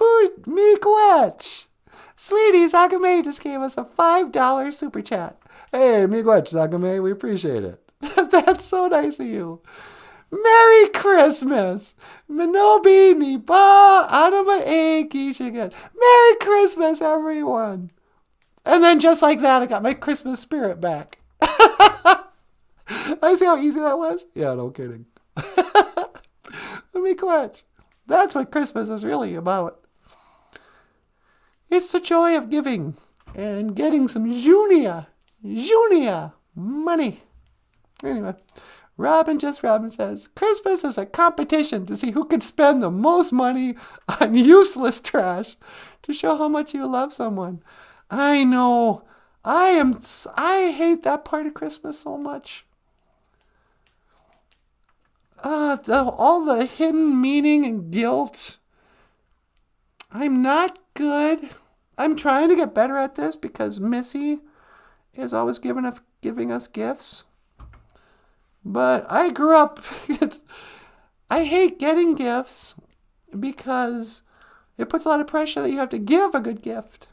A: miigwech. Sweetie, Zagame just gave us a $5 super chat. Hey, miigwech, Zagame, we appreciate it. That's so nice of you. Merry Christmas. MINOBII, NIIBAA, ANAMA'E-GIIZHIGAD. Merry Christmas, everyone. And then just like that, I got my Christmas spirit back. I see how easy that was? Yeah, no kidding. Let me quench. That's what Christmas is really about. It's the joy of giving and getting some Junia money. Anyway, Robin says, Christmas is a competition to see who can spend the most money on useless trash to show how much you love someone. I know. I hate that part of Christmas so much. All the hidden meaning and guilt. I'm not good. I'm trying to get better at this because Missy is always giving us gifts. But I grew up, I hate getting gifts because it puts a lot of pressure that you have to give a good gift.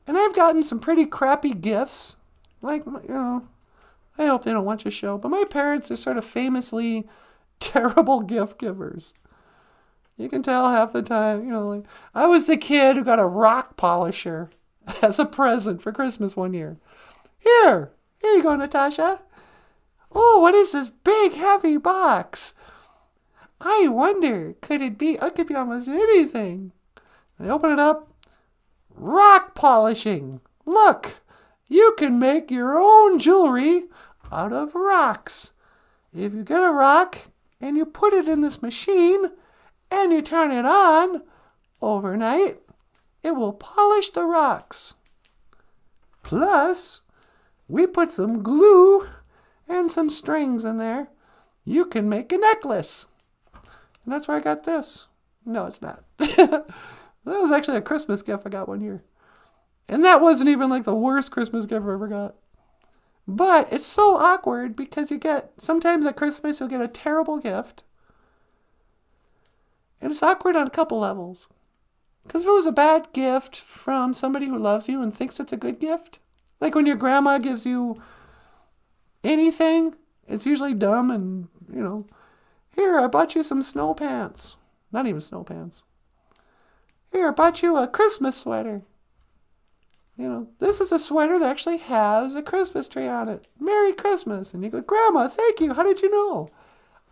A: And I've gotten some pretty crappy gifts. Like, I hope they don't watch the show, but my parents are sort of famously terrible gift givers. You can tell half the time, like, I was the kid who got a rock polisher as a present for Christmas one year. Here you go, Natasha. Oh, what is this big, heavy box? I wonder, it could be almost anything. I open it up. Rock polishing. Look, you can make your own jewelry out of rocks. If you get a rock and you put it in this machine and you turn it on overnight, it will polish the rocks. Plus, we put some glue and some strings in there. You can make a necklace. And that's where I got this. No, it's not. That was actually a Christmas gift I got one year. And that wasn't even like the worst Christmas gift I ever got. But it's so awkward because sometimes at Christmas you'll get a terrible gift. And it's awkward on a couple levels. Because if it was a bad gift from somebody who loves you and thinks it's a good gift, like when your grandma gives you anything, it's usually dumb and, here, I bought you some snow pants. Not even snow pants. Here, I bought you a Christmas sweater. This is a sweater that actually has a Christmas tree on it. Merry Christmas. And you go, Grandma, thank you. How did you know?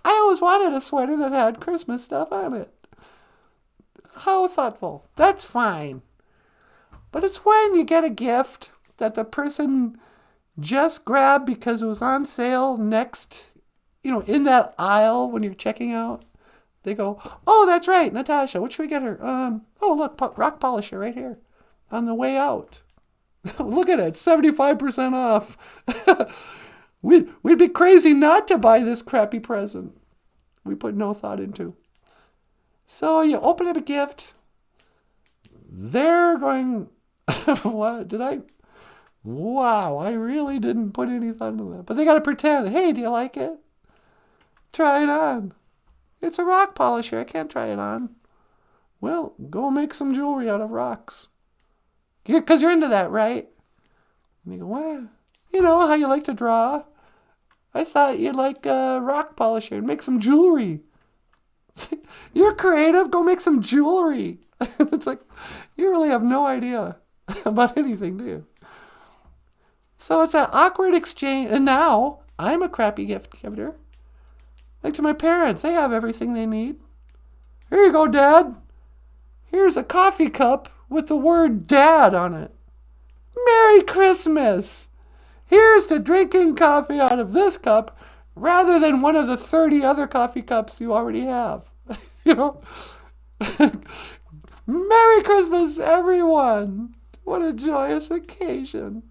A: I always wanted a sweater that had Christmas stuff on it. How thoughtful. That's fine. But it's when you get a gift that the person just grabbed because it was on sale next, in that aisle when you're checking out. They go, oh, that's right, Natasha, what should we get her? Oh, look, rock polisher right here on the way out. Look at it, 75% off. We'd be crazy not to buy this crappy present we put no thought into. So you open up a gift. They're going, what did I? Wow, I really didn't put any thought into that. But they got to pretend, hey, do you like it? Try it on. It's a rock polisher. I can't try it on. Well, go make some jewelry out of rocks. Because you're into that, right? And you go, what? You know how you like to draw? I thought you'd like a rock polisher and make some jewelry. You're creative. Go make some jewelry. It's like, you really have no idea about anything, do you? So it's an awkward exchange. And now I'm a crappy gift giver. Like to my parents, they have everything they need. Here you go, Dad. Here's a coffee cup with the word Dad on it. Merry Christmas. Here's to drinking coffee out of this cup rather than one of the 30 other coffee cups you already have. Merry Christmas, everyone. What a joyous occasion.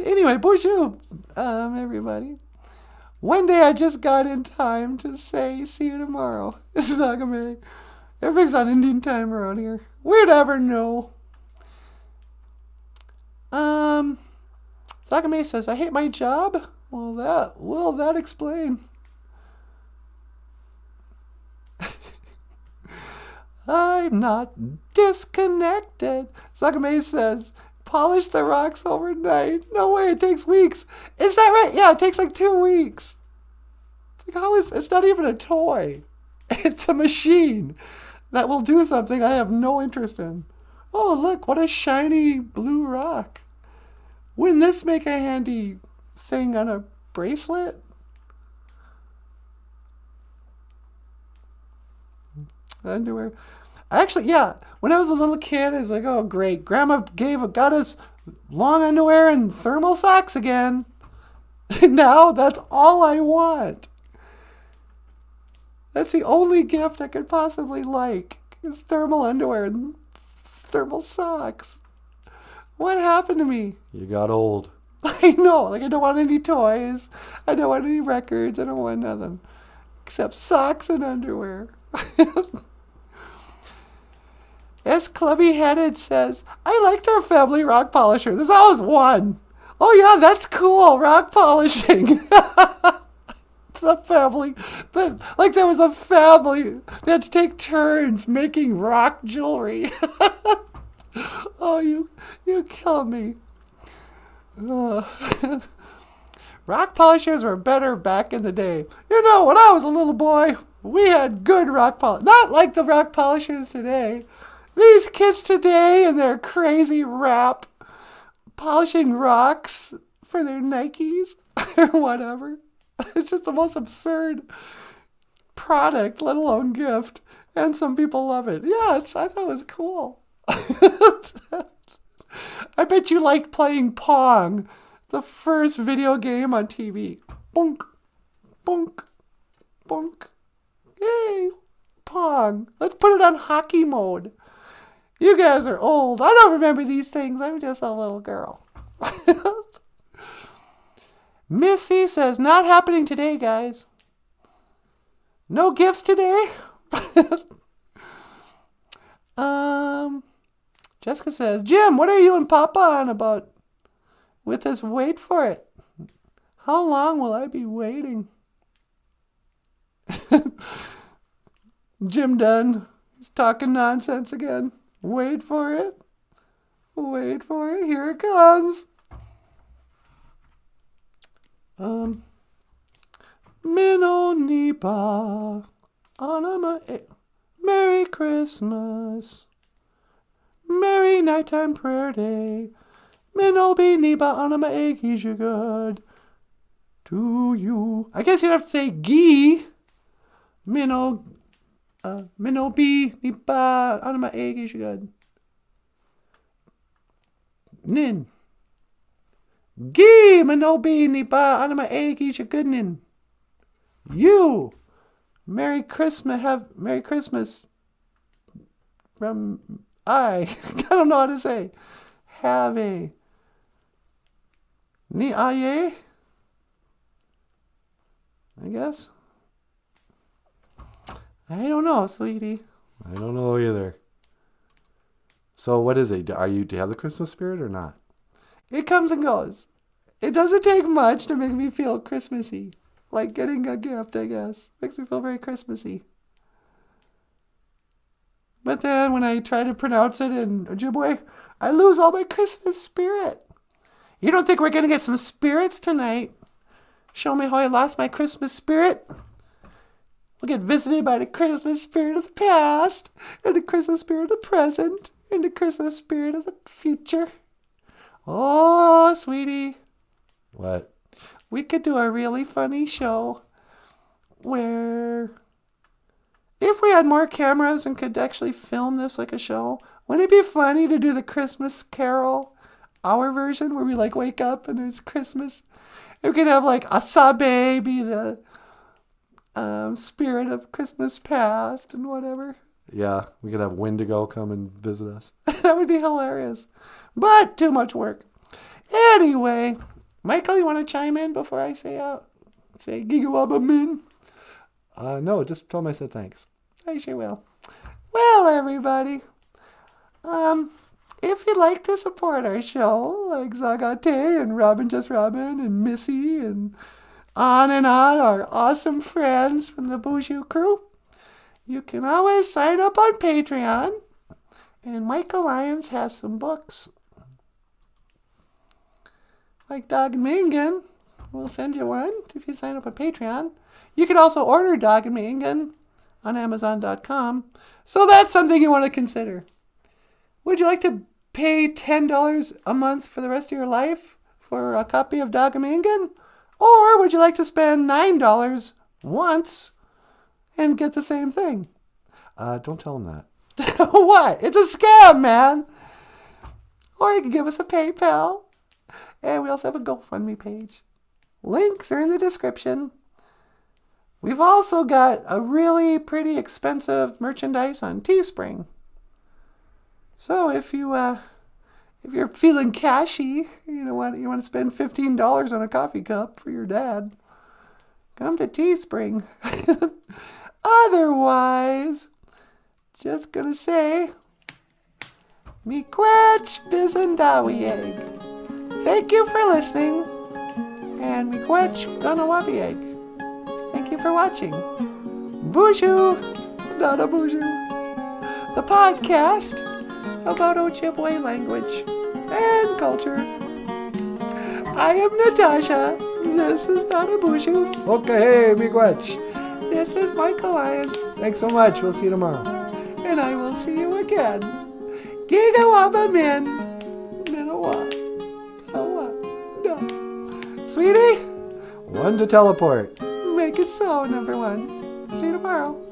A: Anyway, BOOZHOO, everybody. One day I just got in time to say see you tomorrow. This is ANAMA'E. Everything's on Indian time around here. We'd ever know. ANAMA'E says, I hate my job. Well, that explain. I'm not disconnected. ANAMA'E says, polish the rocks overnight. No way, it takes weeks. Is that right? Yeah, it takes like 2 weeks. It's like, it's not even a toy. It's a machine that will do something I have no interest in. Oh, look, what a shiny blue rock. Wouldn't this make a handy thing on a bracelet? Underwear. Actually, yeah, when I was a little kid, I was like, oh, great. Grandma got us long underwear and thermal socks again. Now, that's all I want. That's the only gift I could possibly like, is thermal underwear and thermal socks. What happened to me?
C: You got old.
A: I know. Like, I don't want any toys. I don't want any records. I don't want nothing. Except socks and underwear. S. Clubby Headed says, I liked our family rock polisher. There's always one. Oh, yeah, that's cool. Rock polishing. It's a family. Like there was a family. They had to take turns making rock jewelry. Oh, you kill me. Rock polishers were better back in the day. You know, when I was a little boy, we had good rock polish. Not like the rock polishers today. These kids today and their crazy rap polishing rocks for their Nikes or whatever. It's just the most absurd product, let alone gift. And some people love it. Yeah, I thought it was cool. I bet you liked playing Pong, the first video game on TV. Bonk, bonk, bonk. Yay, Pong. Let's put it on hockey mode. You guys are old. I don't remember these things. I'm just a little girl. Missy says, not happening today, guys. No gifts today? Jessica says, Jim, what are you and Papa on about with this wait for it? How long will I be waiting? Jim Dunn, he's talking nonsense again. Wait for it. Wait for it. Here it comes. NIIBAA, ANAMA'E, Merry Christmas, Merry Nighttime Prayer Day, MINOBII, NIIBAA, ANAMA'E-GIIZHIGAD, to you. I guess you'd have to say Gi, MINOBII, NIIBAA, ANAMA'E-GIIZHIGAD, Nin. Gi, MINOBII, NIIBAA, ANAMA'E-GIIZHIGAD. You, Merry Christmas from I don't know how to say. Have a NIIAA, I guess. I don't know, sweetie. I don't know either. So what is it? Do you have the Christmas spirit or not? It comes and goes. It doesn't take much to make me feel Christmassy. Like getting a gift, I guess. Makes me feel very Christmassy. But then when I try to pronounce it in Ojibwe, I lose all my Christmas spirit. You don't think we're going to get some spirits tonight? Show me how I lost my Christmas spirit? We'll get visited by the Christmas spirit of the past, and the Christmas spirit of the present, and the Christmas spirit of the future. Oh, sweetie. What? We could do a really funny show where if we had more cameras and could actually film this like a show, wouldn't it be funny to do the Christmas Carol, our version, where we like wake up and there's Christmas? And we could have like Asabe be the spirit of Christmas past and whatever. Yeah, we could have Wendigo come and visit us. That would be hilarious. But too much work. Anyway, Michael, you want to chime in before I say Gigawaba Min? No, just tell him I said thanks. I sure will. Well, everybody, if you'd like to support our show, like Zagate and Robin Just Robin and Missy and on, our awesome friends from the BOOZHOO crew, you can always sign up on Patreon. And Michael Lyons has some books. Like Dog and Mingan. We'll send you one if you sign up on Patreon. You can also order Dog and Mingan on Amazon.com. So that's something you want to consider. Would you like to pay $10 a month for the rest of your life for a copy of Dog and Mingan? Or would you like to spend $9 once and get the same thing? Don't tell them that. What? It's a scam, man. Or you can give us a PayPal. And we also have a GoFundMe page. Links are in the description. We've also got a really pretty expensive merchandise on Teespring. So if you're feeling cashy, you want to spend $15 on a coffee cup for your dad, come to Teespring. Otherwise, just gonna say, Miigwech Bizendawieg. Thank you for listening, and Miigwech Ganawabieg. Thank you for watching. BOOZHOO NANABOOZHOO, the podcast about Ojibwe language and culture. I am Natasha, This is NANABOOZHOO.
C: Okay, miigwech.
A: This is Michael Lyons. Thanks so much. We'll see you tomorrow. And I will see you again. Gigawaba min. Minawa. No. Sweetie? One to teleport. Make it so, number one. See you tomorrow.